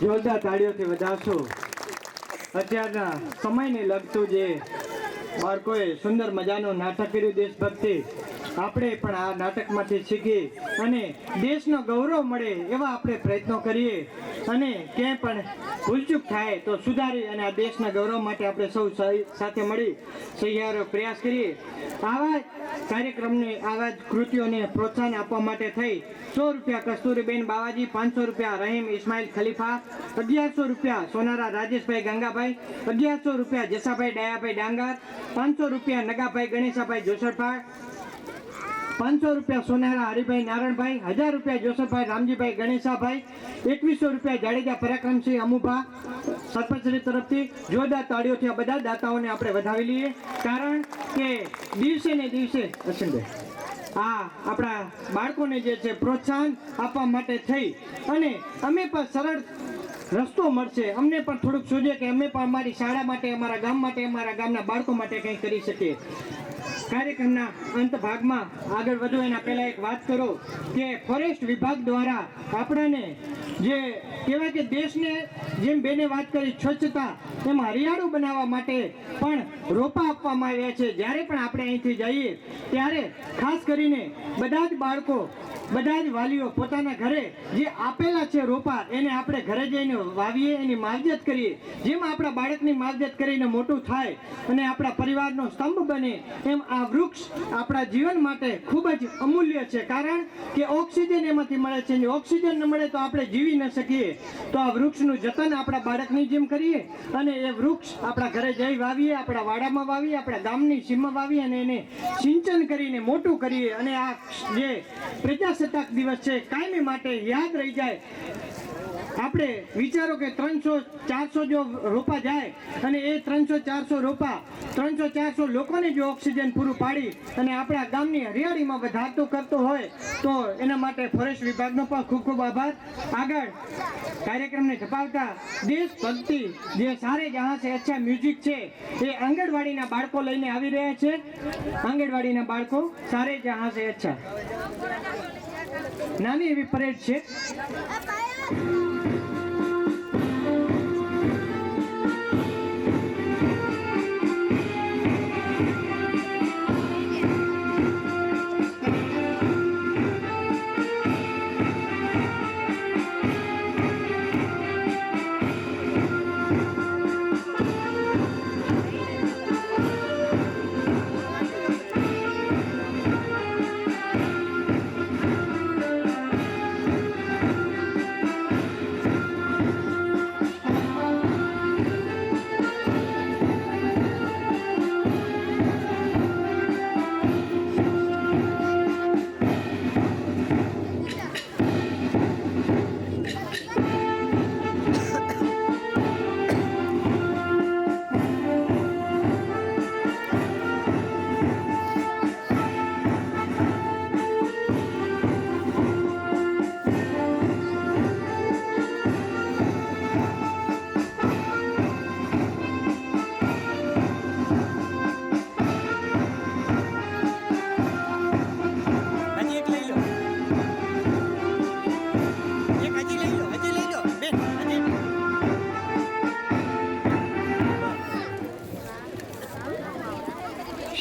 જોરદાર તાળીઓથી વધાવશું. અત્યારના સમયને લગતું જે બાળકોએ સુંદર મજાનું નાટક કર્યું દેશભક્તિ, આપણે પણ આ નાટકમાંથી શીખી અને દેશનો ગૌરવ મળે એવા આપણે પ્રયત્નો કરીએ અને ક્યાંય પણ ભૂલચૂક થાય તો સુધારી અને આ દેશના ગૌરવ માટે આપણે સૌ સાથે મળી સહિયારો પ્રયાસ કરીએ. આવા કાર્યક્રમને આવા જ કૃતિઓને પ્રોત્સાહન આપવા માટે થઈ 100 રૂપિયા કસ્તુરીબેન બાવાજી, 500 રૂપિયા રહીમ ઇસ્માઇલ ખલીફા, 1100 રૂપિયા સોનારા રાજેશભાઈ ગંગાભાઈ, 1100 રૂપિયા જસાભાઈ ડાયાભાઈ ડાંગર, 500 રૂપિયા નગાભાઈ ગણેશાભાઈ જોસરભાઈ, 500 રૂપિયા સોનારા હરિભાઈ નારણભાઈ, 1000 રૂપિયા જોસફભાઈ રામજીભાઈ ગણેશાભાઈ, 2100 રૂપિયા જાડેજા પરાક્રમસિંહ અમુભા સરપંચશ્રી તરફથી. જોરદાર તાળીઓથી આ બધા દાતાઓને આપણે વધાવી લઈએ, કારણ કે દિવસે ને દિવસે અશ્વિનભાઈ આ આપણા બાળકોને જે છે પ્રોત્સાહન આપવા માટે થઈ અને અમે પણ સરળ રસ્તો મળશે, અમને પણ થોડુંક સૂઝે કે અમે પણ અમારી શાળા માટે, અમારા ગામ માટે, અમારા ગામના બાળકો માટે કંઈ કરી શકીએ. કાર્યક્રમના અંત ભાગમાં આગળ વધો એના પહેલાં એક વાત કરો કે ફોરેસ્ટ વિભાગ દ્વારા આપણને જે કહેવાય કે દેશને જેમ બેને વાત કરી સ્વચ્છતા એમ હરિયાળું બનાવવા માટે પણ રોપા આપવામાં આવ્યા છે. જ્યારે પણ આપણે અહીંથી જઈએ ત્યારે ખાસ કરીને બધા જ બાળકો, બધા જ વાલીઓ પોતાના ઘરે જે આપેલા છે રોપા એને આપણે ઘરે જઈને વાવીએ, એની માવજત કરીએ. જેમ આપણા બાળકની માવજત કરીને મોટું થાય અને આપણા પરિવારનો સ્તંભ બને એમ આ વૃક્ષ આપણા જીવન માટે ખૂબ જ અમૂલ્ય છે, કારણ કે ઓક્સિજન એમાંથી મળે છે. જો ઓક્સિજન ન મળે તો આપણે જીવી ન શકીએ. તો આ વૃક્ષનું જતન આપણા બાળકની જેમ કરીએ અને એ વૃક્ષ આપણા ઘરે જઈ વાવીએ, આપણા વાડામાં વાવીએ, આપણા ગામની સીમમાં વાવીએ અને એને સિંચન કરીને મોટું કરીએ અને આ જે પ્રજાસત્તાક દિવસ છે કાયમી માટે યાદ રહી જાય. આપણે વિચારો કે 300-400 જો રોપા જાય અને એ 300-400 રોપા 300-400 લોકોને જો ઓક્સિજન પૂરું પાડી અને આપણા ગામની હરિયાળીમાં વધારતો કરતો હોય તો એના માટે ફોરેસ્ટ વિભાગનો પણ ખૂબ ખૂબ આભાર. આગળ કાર્યક્રમને છપાવતા દેશભક્તિ જે સારે જહાં સે અચ્છા મ્યુઝિક છે એ આંગણવાડીના બાળકો લઈને આવી રહ્યા છે. આંગણવાડીના બાળકો સારે જહાં સે અચ્છા, નાની એવી પરેડ છે.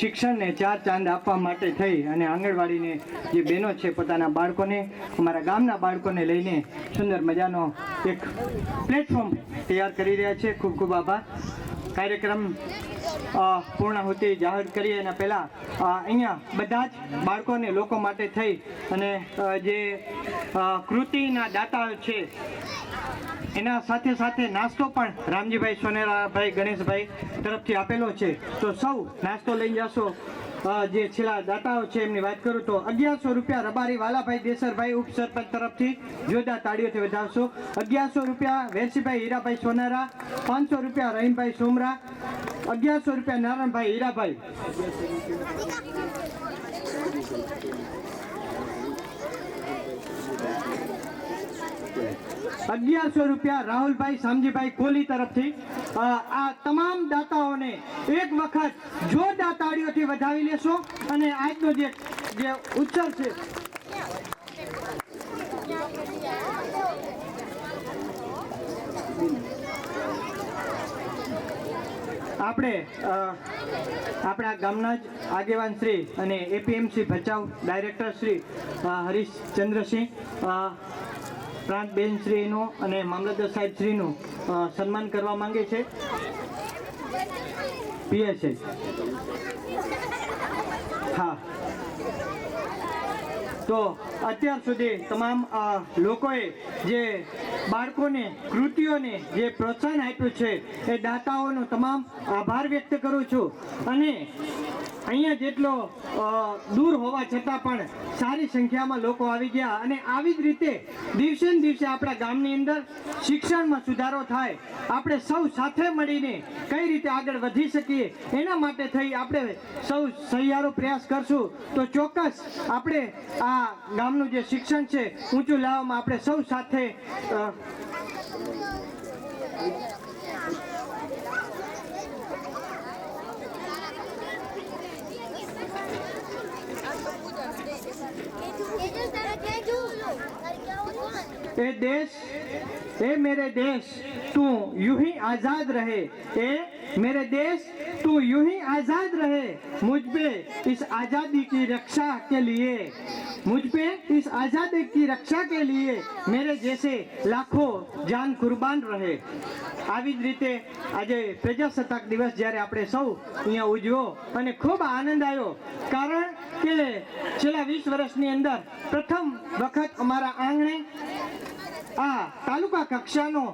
શિક્ષણને ચાર ચાંદ આપવા માટે થઈ અને આંગણવાડીને જે બહેનો છે પોતાના બાળકોને, અમારા ગામના બાળકોને લઈને સુંદર મજાનો એક પ્લેટફોર્મ તૈયાર કરી રહ્યા છે. ખૂબ ખૂબ આભાર. કાર્યક્રમ પૂર્ણાહુતિ જાહેર કરીએ એના પહેલાં અહીંયા બધા જ બાળકોને લોકો માટે થઈ અને જે કૃતિના દાતાઓ છે એના સાથે સાથે નાસ્તો પણ રામજીભાઈ સોનેરાભાઈ ગણેશભાઈ તરફથી આપેલો છે. તો સૌ નાસ્તો લઈ જશો. જે છેલ્લા દાતાઓ છે એમની વાત કરું તો 1100 રૂપિયા રબારી વાલાભાઈ દેસરભાઈ ઉપસરપંચ તરફથી જોરદાર તાળીઓથી વધાવશો. 1100 રૂપિયા વેરસીભાઈ હીરાભાઈ સોનારા, 500 રૂપિયા રહીમભાઈ સોમરા, 1100 રૂપિયા નારાયણભાઈ હીરાભાઈ, 1100 રૂપિયા રાહુલભાઈ શામજીભાઈ કોહલી તરફથી. આ તમામ દાતાઓને એક વખત જોરદાર તાળીઓથી વધાવી લેશો. અને આજનો જે ઉત્સવ છે આપણે આપણા ગામના જ આગેવાન શ્રી અને એપીએમસી ભચાઉ ડાયરેક્ટર શ્રી હરીશચંદ્રસિંહ પ્રાંતબેન શ્રીનું અને મામલતદાર સાહેબ શ્રીનું સન્માન કરવા માંગે છે. પીએસઆઈ હા. તો અત્યાર સુધી તમામ લોકોએ જે બાળકોને કૃતિઓને જે પ્રોત્સાહન આપ્યું છે એ દાતાઓનો તમામ આભાર વ્યક્ત કરું છું. અને અહીંયા જેટલો દૂર હોવા છતાં પણ સારી સંખ્યામાં લોકો આવી ગયા અને આવી જ રીતે દિવસે ને દિવસે આપણા ગામની અંદર શિક્ષણમાં સુધારો થાય, આપણે સૌ સાથે મળીને કઈ રીતે આગળ વધી શકીએ એના માટે થઈ આપણે સૌ સહિયારો પ્રયાસ કરશું તો ચોક્કસ આપણે આ ગામનું જે શિક્ષણ છે ઊંચું લાવવામાં આપણે સૌ સાથે ए देश ए मेरे देश तू यूं ही आजाद रहे, ए मेरे देश तू यूं ही आजाद रहे, मुझ पे इस आजादी की रक्षा के लिए, मुझ पे इस आजादी की रक्षा के लिए मेरे जैसे लाखों जान कुर्बान रहे. આવી જ રીતે આજે પ્રજાસત્તાક દિવસ જ્યારે આપણે સૌ અહીંયા ઉજવ્યો અને ખૂબ આનંદ આવ્યો, કારણ કે છેલ્લા 20 વર્ષની અંદર પ્રથમ વખત અમારા આંગણે આ તાલુકા કક્ષાનો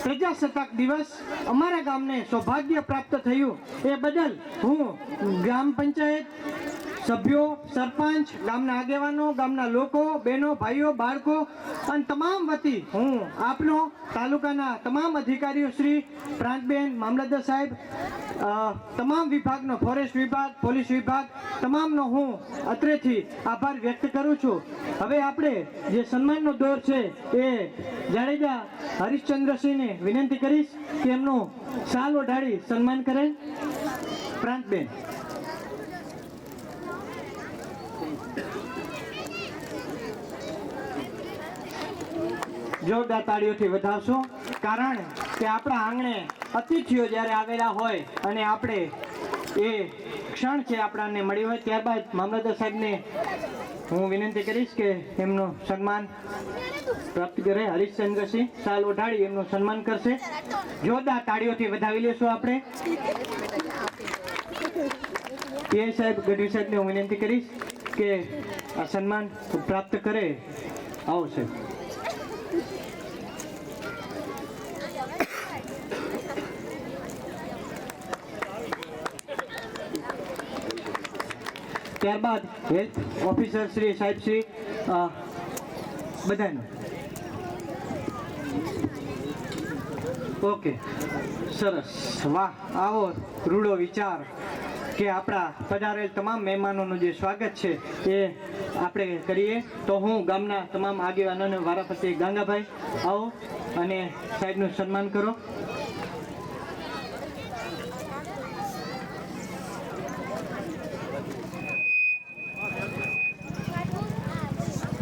પ્રજાસત્તાક દિવસ અમારા ગામને સૌભાગ્ય પ્રાપ્ત થયું. એ બદલ હું ગ્રામ પંચાયત સભ્યો, સરપંચ, ગામના આગેવાનો, ગામના લોકો, બહેનો, ભાઈઓ, બાળકો અને તમામ વતી હું આપનો, તાલુકાના તમામ અધિકારીઓ શ્રી, પ્રાંતબેન, મામલતદાર સાહેબ, તમામ વિભાગનો, ફોરેસ્ટ વિભાગ, પોલીસ વિભાગ, તમામનો હું અત્રેથી આભાર વ્યક્ત કરું છું. હવે આપણે જે સન્માનનો દોર છે એ જાડેજા હરીશચંદ્રસિંહને વિનંતી કરીશ કે એમનું શાલ ઓઢાડી સન્માન કરે. પ્રાંતબેન જોરદાર તાળીઓથી વધાવશો, કારણ કે આપણા આંગણે અતિથિઓ જ્યારે આવેલા હોય અને આપણે એ ક્ષણ છે આપણાને મળી હોય, ત્યારબાદ મામલતદાર સાહેબને હું વિનંતી કરીશ કે એમનું સન્માન પ્રાપ્ત કરે. હરીશચંદ્રસિંહ શાલ ઓઢાડી એમનું સન્માન કરશે. જોરદાર તાળીઓથી વધાવી લેશું આપણે. પીઆઈ સાહેબ, ગઢવી સાહેબને હું વિનંતી કરીશ કે આ સન્માન પ્રાપ્ત કરે. આવશે ત્યારબાદ હેલ્થ ઓફિસર શ્રી, સાહેબ શ્રી, બધાનું. ઓકે, સરસ, વાહ. આવો રૂડો વિચાર કે આપણા પધારેલ તમામ મહેમાનોનું જે સ્વાગત છે એ આપણે કરીએ. તો હું ગામના તમામ આગેવાનોને વારાફરતી, ગાંગાભાઈ આવો અને સાહેબનું સન્માન કરો.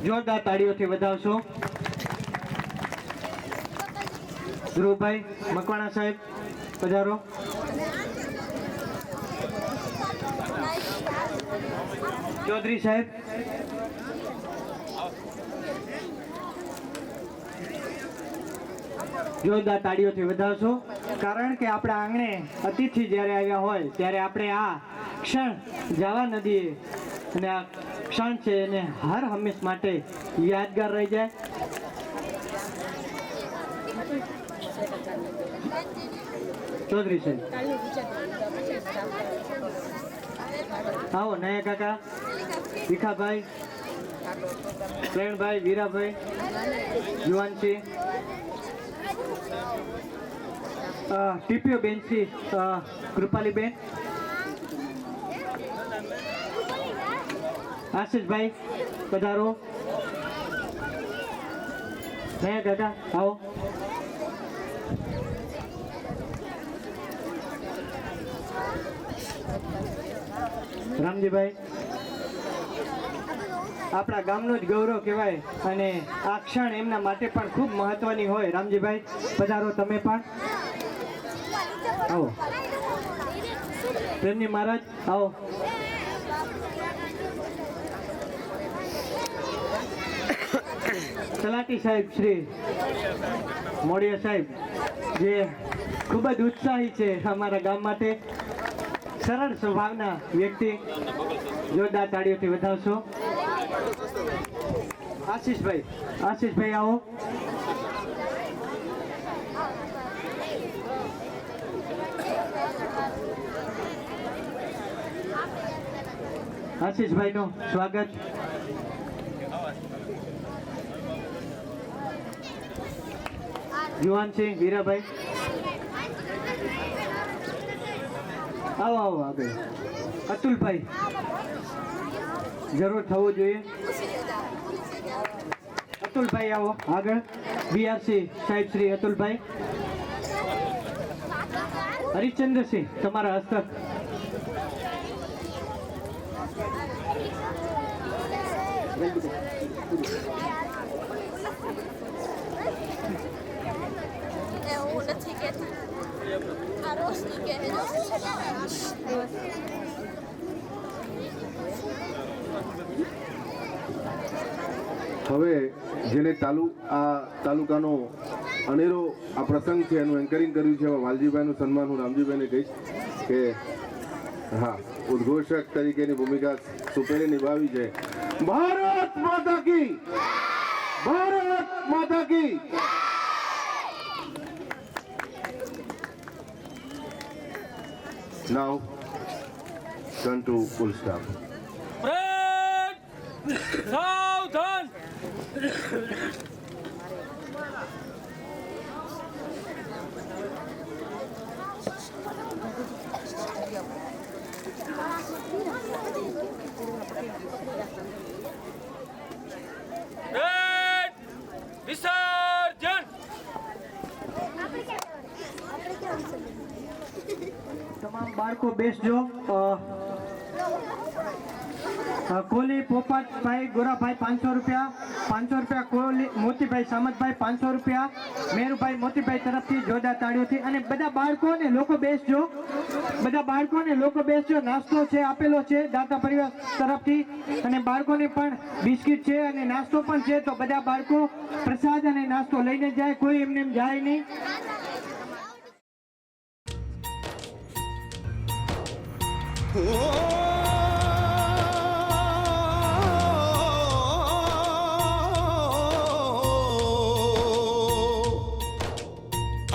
જોરદાર તાળીઓથી વધાવશો. ધ્રુવભાઈ મકવાણા સાહેબ પધારો. ચૌધરી સાહેબ, જોરદાર તાળીઓથી વધાવશો, કારણ કે આપણા આંગણે અતિથિ જ્યારે આવ્યા હોય ત્યારે આપણે આ ક્ષણ જાવા નદીએ અને આ ક્ષણ છે એને હર હંમેશ માટે યાદગાર રહી જાય. ચૌધરી સાહેબ આવો, નયા કાકા, ભીખાભાઈ, પ્રેણભાઈ, વીરાભાઈ, યુવાનસિંહ, ટીપીઓ બેનસી, કૃપાલીબેન, આશીષભાઈ પધારો. નયા કાકા આવો. રામજીભાઈ આપણા ગામનું જ ગૌરવ કહેવાય અને આ ક્ષણ એમના માટે પણ ખૂબ મહત્વની હોય. રામજીભાઈ પધારો, તમે પણ આવો. પ્રેમજી મહારાજ આવો. તલાટી સાહેબ શ્રી મોડિયા સાહેબ, જે ખૂબ જ ઉત્સાહી છે અમારા ગામ માટે, સરળ સ્વભાવના વ્યક્તિ, જોરદાર તાળીઓથી વધાવશો. આશીષભાઈ આવો. આશીષભાઈનું સ્વાગત. યુવાનસિંહ, વીરાભાઈ આવો આગળ. અતુલભાઈ જરૂર થવું જોઈએ. અતુલભાઈ આવો આગળ. બીઆરસી સાહેબ શ્રી અતુલભાઈ. હરિશ્ચંદ્રસિંહ તમારા હસ્તક. હવે જેને તાલુકાનો અનેરો આ પ્રસંગ છે એનું એન્કરિંગ કર્યું છે એવા વાલજીભાઈનું સન્માન હું રામજીભાઈને કહીશ કે હા ઉદ્ઘોષક તરીકેની ભૂમિકા સુપેરે નિભાવી છે. ભારત માતા કી, ભારત માતા કી. Now turn to full stop. Break, સાવધાન. બ્રેક, વિસર્જન. તમામ બાળકો બેસજો. કોહલી પોપટભાઈ ગોરાભાઈ 500 રૂપિયા, 500 રૂપિયા. કોહલી મોતીભાઈ સામતભાઈ 500 રૂપિયા. મેરુભાઈ મોતીભાઈ તરફથી જોરદાર તાળીઓથી. અને બધા બાળકોને લોકો બેસજો, બધા બાળકોને લોકો બેસજો. નાસ્તો છે આપેલો છે દાતા પરિવાર તરફથી અને બાળકોને પણ બિસ્કિટ છે અને નાસ્તો પણ છે. તો બધા બાળકો પ્રસાદ અને નાસ્તો લઈને જાય, કોઈ એમને એમ જાય નહીં.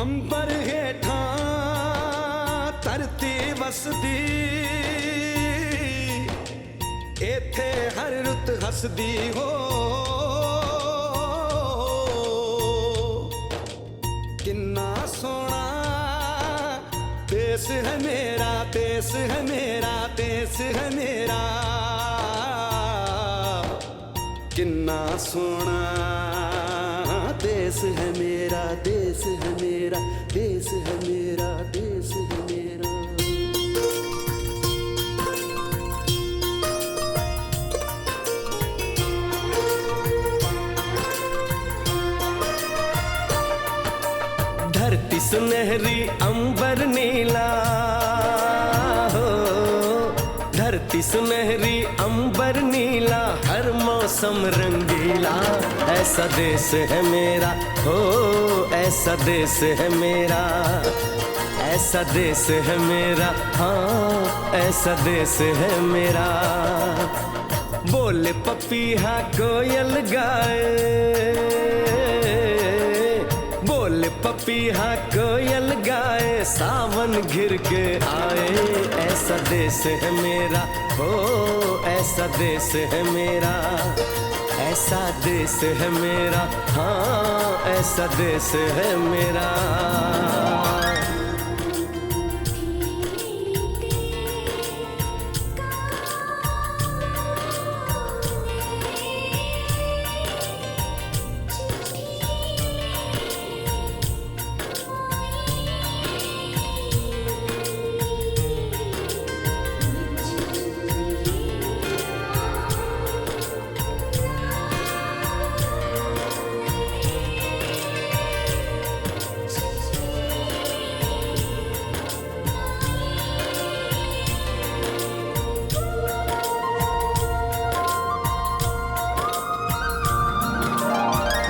अंबर हेठां धरती वसदी, एथे हर रुत हसदी हो. किन्ना सोना देश है मेरा, देश है मेरा, देश है मेरा. किन्ना सोना देश है मेरा, देश है मेरा, देश है मेरा, देश है मेरा. धरती सुनहरी अंबर नीला हो, धरती सुनहरी अंबर नीला, हर मौसम रंगीला। ऐसा देश है मेरा, हो ऐसा देश है मेरा, ऐसा देश है मेरा, हाँ ऐसा देश है मेरा। बोले पपीहा कोयल गाए, बोले पपीहा कोयल गाए, सावन घिर के आए। ऐसा देश है मेरा, हो ऐसा देश है मेरा, ऐसा देश है मेरा, हाँ ऐसा देश है मेरा।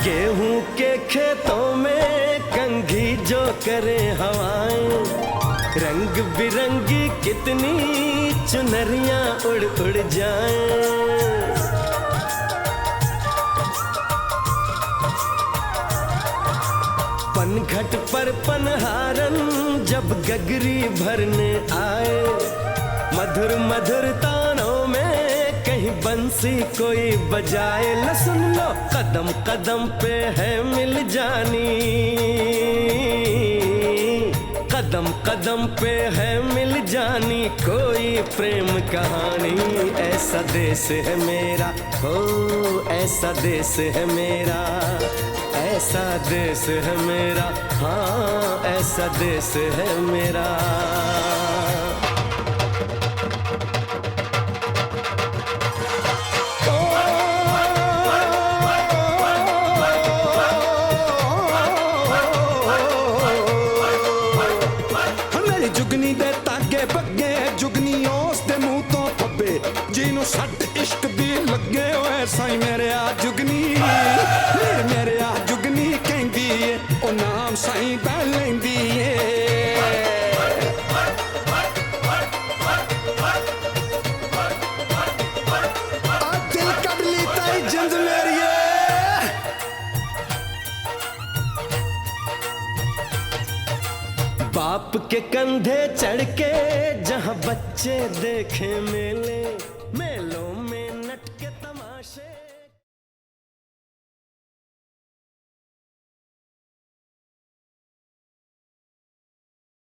गेहूं के खेतों में कंघी जो करे हवाएं, रंग बिरंगी कितनी चुनरियां उड़ उड़ जाएं। पनघट पर पनहारन जब गगरी भरने आए, मधुर मधुर तानों में कहीं बंसी कोई बजाए। ल सुन लो कदम कदम पे है मिल जानी, कदम कदम पे है मिल जानी कोई प्रेम कहानी। ऐसा देश है मेरा, हो ऐसा देश है मेरा, ऐसा देश है मेरा, हाँ ऐसा देश है मेरा। जुगनी दे तागे बगे, जुगनी उस दे मुंह तो फब्बे, जिन्हों सट इश्क दी लगे ओए साई मेरे आ जुगनी, मेरे आ जुगनी कहंदी ए ओ नाम साई दा लैंदी ए। आ दिल कब ली ताई जिंद मेरी ए। बाप के कंधे चढ़ के जहाँ बच्चे देखे मेले, मेलों